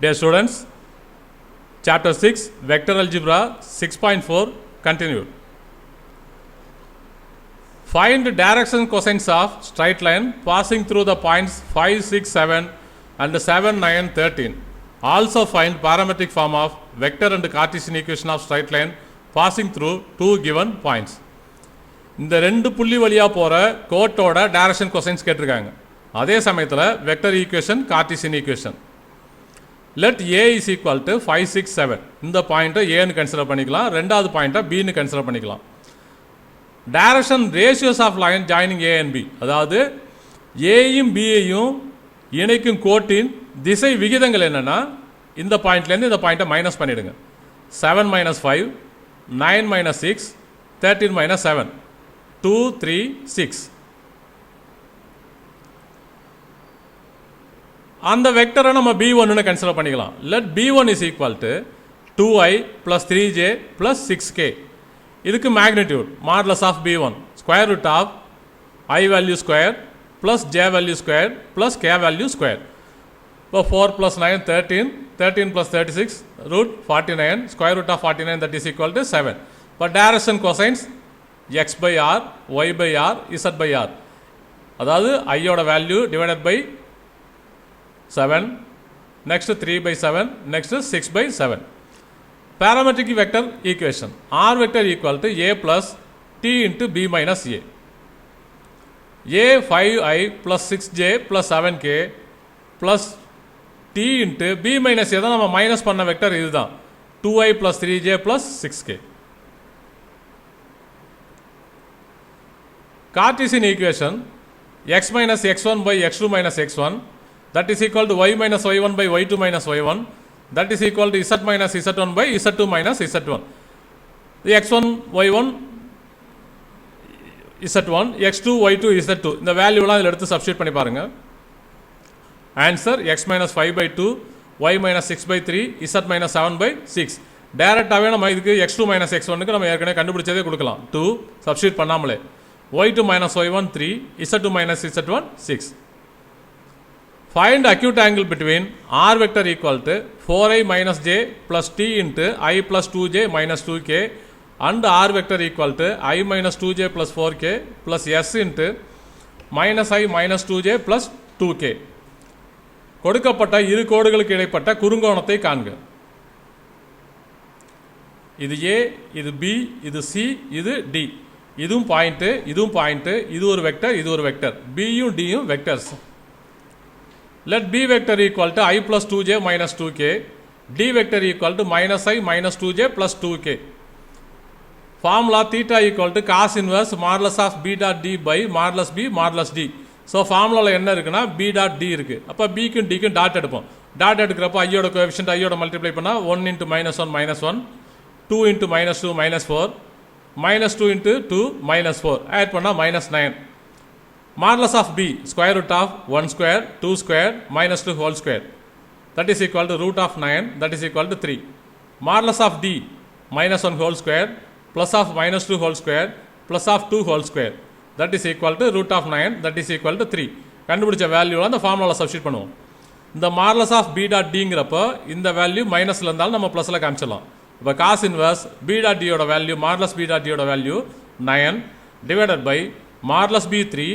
Dear students, chapter 6 vector algebra 6.4 continued. Find direction cosines of straight line passing through the points 5, 6, 7 and 7, 9, 13. Also find parametric form of vector and Cartesian equation of straight line passing through two given points. இந்த ரெண்டு புள்ளி வழியாக போகிற கோட்டோட direction cosines கேட்டிருக்காங்க. அதே சமயத்தில் vector equation Cartesian equation. Let A is equal to 5, 6, 7. இந்த பாயிண்ட்டை ஏன்னு கன்சிடர் பண்ணிக்கலாம், ரெண்டாவது பாயிண்ட்டை பின்னு கன்சிடர் பண்ணிக்கலாம். Direction ratios of line joining A and B, அதாவது ஏயும் பியையும் இணைக்கும் கோட்டின் திசை விகிதங்கள் என்னென்னா இந்த பாயிண்ட்லேருந்து இந்த பாயிண்ட்டை மைனஸ் பண்ணிவிடுங்க. 7 - 5, 9 - 6, 13 - 7, 2, 3, 6. அந்த வெக்டரை நம்ம b1 கன்சிடர் பண்ணிக்கலாம். Let b1 is equal to 2i + 3j + 6k. இதுக்கு magnitude modulus of b1 square root of i value square plus j value square plus k value square. இப்போ 4 + 9 13, 13 + 36 root 49, square root of 49 that is equal to 7. இப்போ direction cosines x/r, y/r, z/r, அதாவது ஐயோட value divided by 7, next 3/7, next 6/7. parametric vector equation r vector equal to a plus t into b minus a. a 5i plus 6j plus 7k plus t into b minus a தான் நம்ம minus பண்ண vector இதுதான் 2i plus 3j plus 6k. Cartesian equation x minus x1 by x2 minus x1 that is equal to y minus y1 by y2 minus y1 that is equal to z minus z1 by z2 minus z1. The x1 y1 z1 x2 y2 z2 இந்த வேல்யூலாம் இதில் எடுத்து substitute பண்ணி பாருங்க. Answer x minus 5 by 2 y minus 6 by 3 z minus 7 by 6. டைரெக்டாகவே நம்ம இதுக்கு x2 minus x1க்கு நம்ம ஏற்கனவே கண்டுபிடிச்சதே கொடுக்கலாம் 2 சப்ஸ்டியூட் பண்ணாமலே. y2 minus y1 3, z2 minus z1 6. Find acute angle between r vector equal to 4i minus j plus t into I plus 2j minus 2k and r vector equal to I minus 2j plus 4k plus s into minus I minus 2j plus 2k. கொடுக்கப்பட்ட இரு கோடுகளுக்கு இடைப்பட்ட குறுங்கோணத்தை காண்க. இது a, இது b, இது c, இது d. இதுவும் பாயிண்ட்டு, இதுவும் பாயிண்ட்டு, இது ஒரு வெக்டர், இது ஒரு வெக்டர். பியும் டியும் vectors. Let b vector equal to I plus 2j minus 2k, d vector equal to minus I minus 2j plus 2k. Formula theta equal to cos inverse modulus of b dot d by modulus b modulus d. So ஃபார்முலாவில் என்ன இருக்குன்னா b dot d இருக்குது. அப்போ bக்கும் dக்கும் dot எடுப்போம். Dot எடுக்கிறப்போ ஐயோட coefficient ஐயோட multiply பண்ணால் 1 into -1 -1, 2 into -2 -4, -2 into 2 -4 ஆட் பண்ணால் -9. Modulus of b square root of 1 square 2 square minus 2 whole square that is equal to root of 9 that is equal to 3. Modulus of d minus 1 whole square plus of minus 2 whole square plus of 2 whole square that is equal to root of 9 that is equal to 3. கண்டுபிடிச்ச வேல்யூவில் அந்த ஃபார்முலாவில் substitute பண்ணுவோம். இந்த modulus of b dot டிங்கிறப்போ இந்த value மைனஸில் இருந்தாலும் நம்ம ப்ளஸில் காமிச்சிடலாம். இப்போ காஸ் இன்வர்ஸ் b டாட் டியோட வேல்யூ மாடுலஸ் b டாட் டியோட value 9 divided by modulus b 3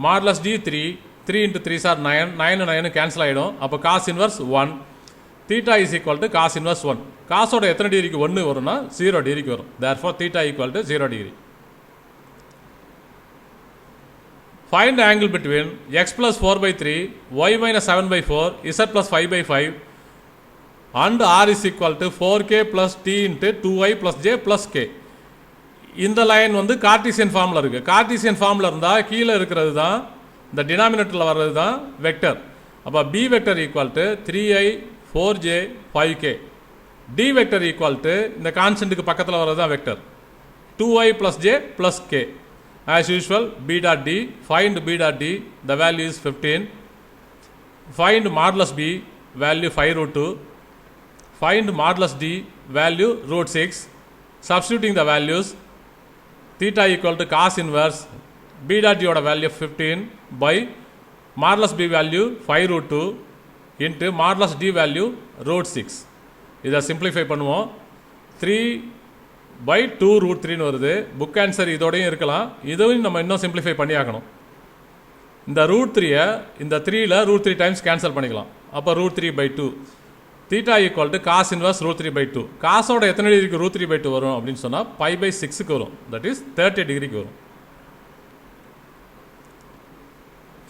modulus d 3, 3 into 3 are 9, 9 9 cancel ஆகிடும். அப்போ cos inverse 1, theta is equal to cos inverse 1. காசோட எத்தனை டிகிரிக்கு 1 வரும்னா 0 டிகிரிக்கு வரும். Therefore theta equal to 0 degree. Find angle between x plus 4/3, y minus 7/4, z plus 5/5 and r is equal to 4k plus t into 2i plus j plus k. இந்த line வந்து Cartesian ஃபார்மில் இருக்குது. கார்ட்டீசியன் ஃபார்மில் இருந்தால் கீழே இருக்கிறது தான் இந்த டினாமினேட்டரில் வர்றது தான் வெக்டர். அப்போ b vector equal to 3i 4j 5k, d vector equal to இந்த கான்ஸ்டன்ட்டுக்கு பக்கத்தில் வர்றது தான் vector 2i plus j plus k. As usual b dot d, find b dot d, the value is 15. Find modulus b, value 5 root 2. Find modulus d, value root 6. Substituting the values, theta equal to cos inverse b dot d oda value 15 by modulus b value 5 root 2 into modulus D value root 6. இதை simplify பண்ணுவோம். 3/2 root 3ன்னு வருது. Book answer இதோடையும் இருக்கலாம். இதுவும் நம்ம இன்னும் simplify பண்ணி ஆகணும். இந்த ரூட் 3-ஐ இந்த 3ல் ரூட் 3 டைம்ஸ் கேன்சல் பண்ணிக்கலாம். அப்போ root 3/2 theta equal to cos inverse root 3/2. காசோட எத்தனை டிகிரிக்கு ரூட் 3/2 வரும் அப்படின்னு சொன்னால் π/6க்கு வரும். தட் இஸ் 30 டிகிரிக்கு வரும்.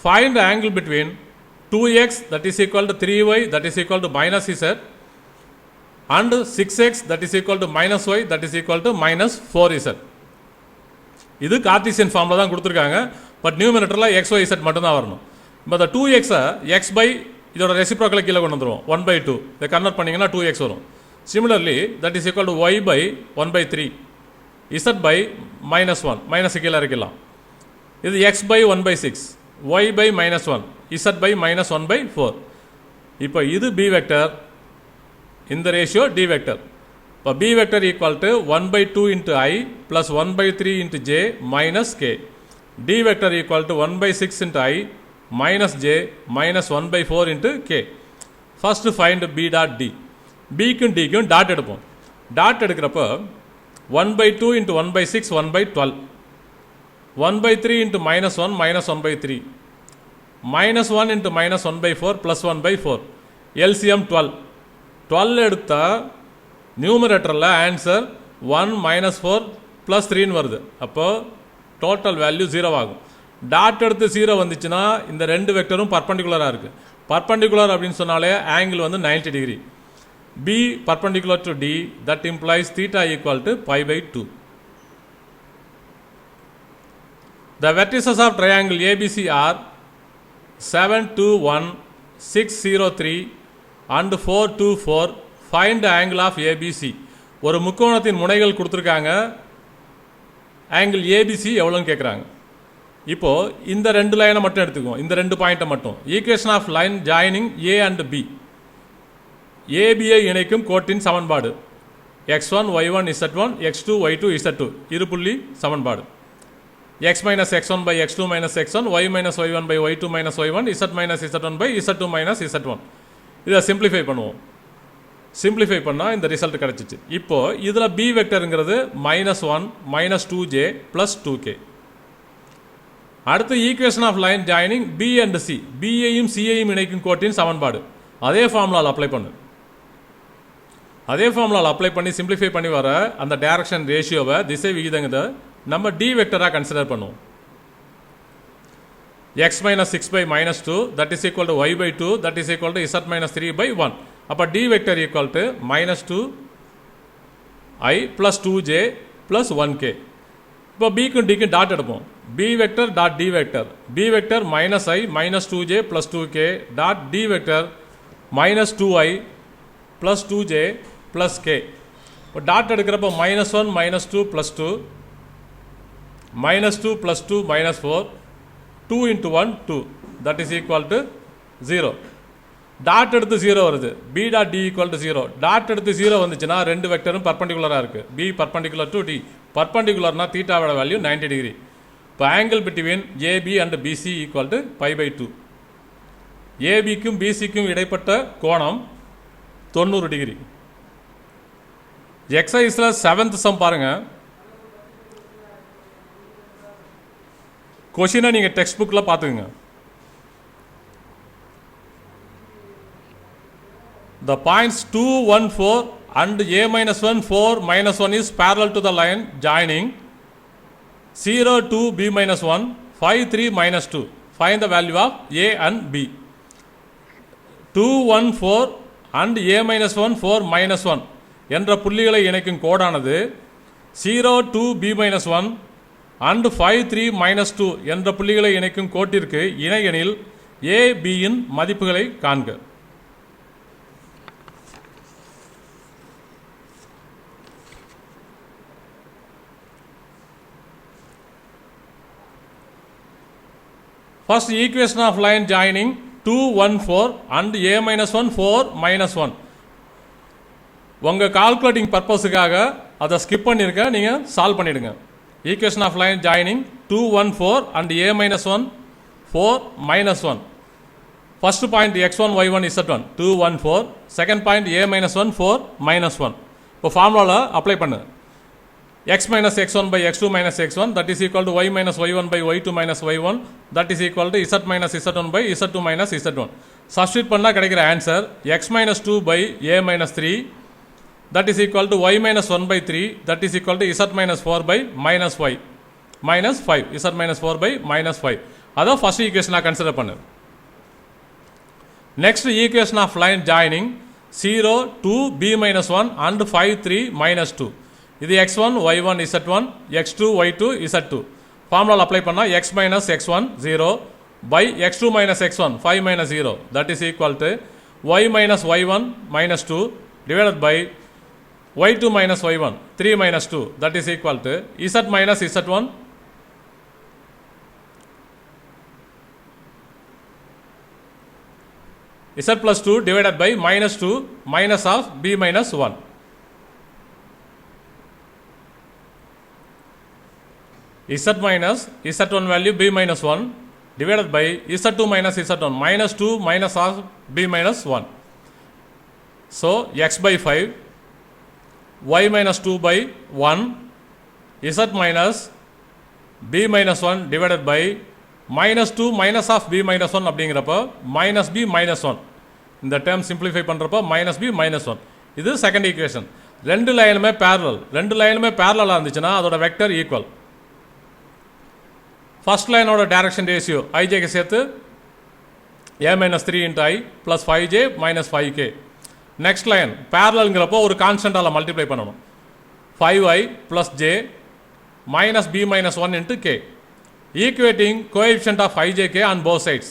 Find the angle between 2x that is equal to 3y that is equal to minus z and 6x that is equal to minus y that is equal to minus 4z. இது Cartesian ஃபார்மில் தான் கொடுத்துருக்காங்க. But நியூமரேட்டரில் xy z மட்டும்தான் வரணும். இப்போ இந்த 2x-ஐ x by இதோட ரெசிப்ரோக்கலை கீழே கொண்டு வந்துடுவோம். 1/2 இதை கன்வெர்ட் பண்ணிங்கன்னா 2x வரும். Similarly that is equal to y by 1/3 z by -1 minus கீழே இருக்கலாம். இது x by 1/6 y by -1 z by -1/4. இப்போ இது b வெக்டர், இந்த ரேஷியோ d வெக்டர். இப்போ b vector equal to 1/2 into i plus 1/3 into j minus k. d vector equal to 1/6 into i minus j minus 1/4 into k. First find b dot d. bக்கும் dக்கும் dot எடுப்போம். Dot எடுக்கிறப்போ 1/2 into 1/6 1/12, 1/3 into -1 minus 1/3, -1 into -1/4 plus 1/4. LCM 12. 12 எடுத்தால் நியூமரேட்டரில் answer 1 -4 plus 3ன்னு வருது. அப்போது total value 0 ஆகும். Dot எடுத்து 0 வந்துச்சுன்னா இந்த ரெண்டு வெக்டரும் பர்பண்டிகுலராக இருக்குது. பர்பண்டிகுலர் அப்படின்னு சொன்னாலே ஆங்கிள் வந்து 90 degree. B perpendicular to D, that implies theta equal to π/2. The vertices of triangle ABC are 7, 2, 1, 6, 0, 3 and 4, 2, 4. Find the angle of ABC. ஒரு முக்கோணத்தின் முனைகள் கொடுத்துருக்காங்க. ஆங்கிள் ஏபிசி எவ்வளோன்னு கேட்குறாங்க. இப்போது இந்த ரெண்டு லைனை மட்டும் எடுத்துக்குவோம். இந்த ரெண்டு பாயிண்ட்டை மட்டும். Equation of line joining A and B. ஏபியை இணைக்கும் கோட்டின் சமன்பாடு x1 y1 z1 x2 y2 z2 இருபுள்ளி சமன்பாடு. x minus x1 by x2 minus x1 y minus y1 by y2 minus y1 z minus z1 by z2 minus z1. இதை simplify பண்ணுவோம். Simplify பண்ணால் இந்த result கிடச்சிச்சு. இப்போது இதில் b வெக்டருங்கிறது -1 -2j ப்ளஸ் 2k. அடுத்து equation of line joining b and c. பியையும் சியையும் இணைக்கும் கோட்டின் சமன்பாடு. அதே ஃபார்முலாவில் அப்ளை பண்ணு. அதே ஃபார்முலாவில் அப்ளை பண்ணி சிம்பிளிஃபை பண்ணி வர அந்த டைரக்ஷன் ரேஷியோவை, திசை விகிதங்களை நம்ம டி வெக்டராக கன்சிடர் பண்ணுவோம். x minus 6 by -2 that is equal to y/2 that is equal to z minus 3/1. அப்போ D vector equal to -2i plus 2j plus 1k. இப்போ பிக்கும் டிக்கும் டாட் எடுப்போம். b vector dot D vector. b vector -i -2j plus 2k dot D vector -2i plus 2j plus k. இப்போ dot எடுக்கிறப்போ -1 -2 plus 2, -2 plus 2 -4, 2 into 1 2 that is equal to 0. Dot எடுத்து 0 வருது. b dot D equal to 0. Dot எடுத்து 0 வந்துச்சுன்னா ரெண்டு வெக்டரும் பர்பண்டிகுலராக இருக்குது. b perpendicular to D. பர்பண்டிகுலர்னா தீட்டாவோட வேல்யூ 90 டிகிரி. இப்போ angle between AB and BC equal to π/2. ஏபிக்கும் பிசிக்கும் இடைப்பட்ட கோணம் 90 டிகிரி. எக்ஸசைஸில் 7th சம் பாருங்கள். கொஷினை நீங்கள் டெக்ஸ்ட் புக்கில் பார்த்துக்குங்க. The points 2, 1, 4 and a-1, 4, -1 is parallel to the line joining 0, 2, b-1, 5, 3, -2. Find the value of a and b. 2, 1, 4 and a-1, 4, -1 என்ற புள்ளிகளை இணைக்கும் கோடானது 0, 2, b-1 and 5, 3, -2 என்ற புள்ளிகளை இணைக்கும் கோட்டிற்கு இணையெனில் a, b இன் மதிப்புகளை காண்க. First equation of line joining 2, 1, 4 and a-1, 4, -1. உங்கள் கால்குலேட்டிங் பர்பஸுக்காக அதை ஸ்கிப் பண்ணியிருக்க, நீங்கள் சால்வ் பண்ணிவிடுங்க. Equation of line joining 2, 1, 4 and a-1, 4, -1. First point x1, y1, z1 2, 1, 4. Second point a minus 1, 4, minus 1. இப்போ ஃபார்முலாவில் அப்ளை பண்ணு. x minus x1 by x2 minus x1 that is equal to y minus y1 by y2 minus y1 that is equal to z minus z1 by z2 minus z1. Substitute பண்ணால் கிடைக்கிற answer x minus 2 by a minus 3 that is equal to y minus 1 by 3 that is equal to z minus 4 by minus y minus 5 z minus 4 by minus 5. அதான் first ஈக்குவேஷனாக consider பண்ணு. Next equation of line joining 0, 2, b minus 1 and 5, 3, minus 2. இது x1, y1, z1, x2, y2, z2. Formula apply பண்ணால் x minus x1, 0, by x2 minus x1, 5 minus 0. That is equal to y minus y1, minus 2, divided by y2 minus y1, 3 minus 2. That is equal to z minus z1, z plus 2 divided by minus 2 minus of b minus 1. Z minus z1 value b minus 1 divided by z2 minus z1 minus 2 minus of b minus 1. So x by 5, y minus 2 by 1, z minus b minus 1 divided by minus 2 minus of b minus 1 அப்படிங்கிறப்போ minus b minus 1 இந்த term simplify பண்ணுறப்போ minus b minus 1. இது second equation. ரெண்டு லைனுமே பேரலாக இருந்துச்சுன்னா அதோட vector equal. First லைனோட direction ratio ஐஜேக்கு சேர்த்து a minus 3 into i plus 5j minus 5k. Next line பேரலங்கிறப்போ ஒரு கான்ஸ்டன்டால் மல்டிப்ளை பண்ணணும். 5i plus j minus b minus 1 into k. Equating coefficient of ijk on both sides.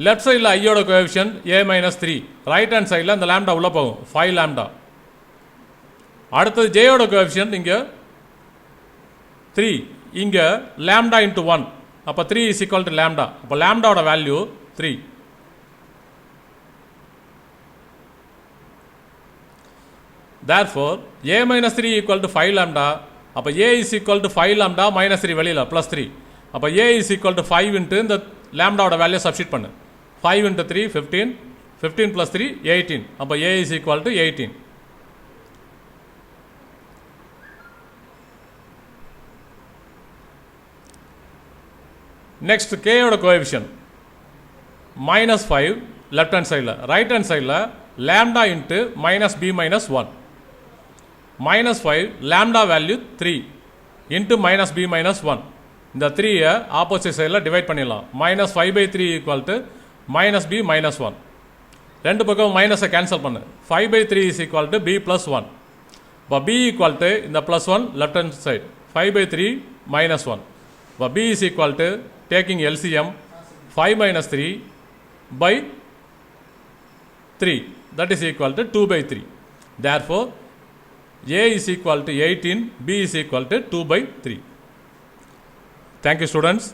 Left side la i ஓட coefficient a minus 3. Right hand side la இந்த lambda உள்ள போகும் 5 lambda. அடுத்து j ஓட coefficient இங்க 3. இங்க lambda into 1. அப்ப 3 is equal to lambda. அப்ப lambda ஓட value 3. Therefore a minus 3 equal to 5 lambda. அப்ப a is equal to 5 lambda minus 3 வெளியில plus 3. அப்போ a is equal to 5 into இந்த லேம்டாவோட வேல்யூ சப்ஸ்டிட் பண்ணு. 5 into 3 15, 15 plus 3 18. அப்போ a is equal to 18. Next k ஓட coefficient minus 5 left hand சைடில், right hand சைடில் lambda into minus b minus 1. minus 5 lambda value 3 into minus b minus 1. இந்த 3-ஐ opposite சைடில் divide பண்ணிடலாம். minus 5 by 3 equal to minus b minus 1. ரெண்டு பக்கம் மைனஸை cancel பண்ணு. 5 by 3 is equal to b plus 1. இப்போ b equal to இந்த plus 1 left hand side 5 by 3 minus 1. இப்போ b is equal to taking LCM 5 minus 3 by 3 that is equal to 2 by 3. Therefore a is equal to 18, b is equal to 2 by 3. Thank you students.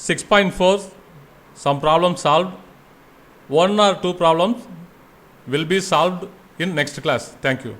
6.4 some problems solved. 1 or 2 problems will be solved in next class. Thank you.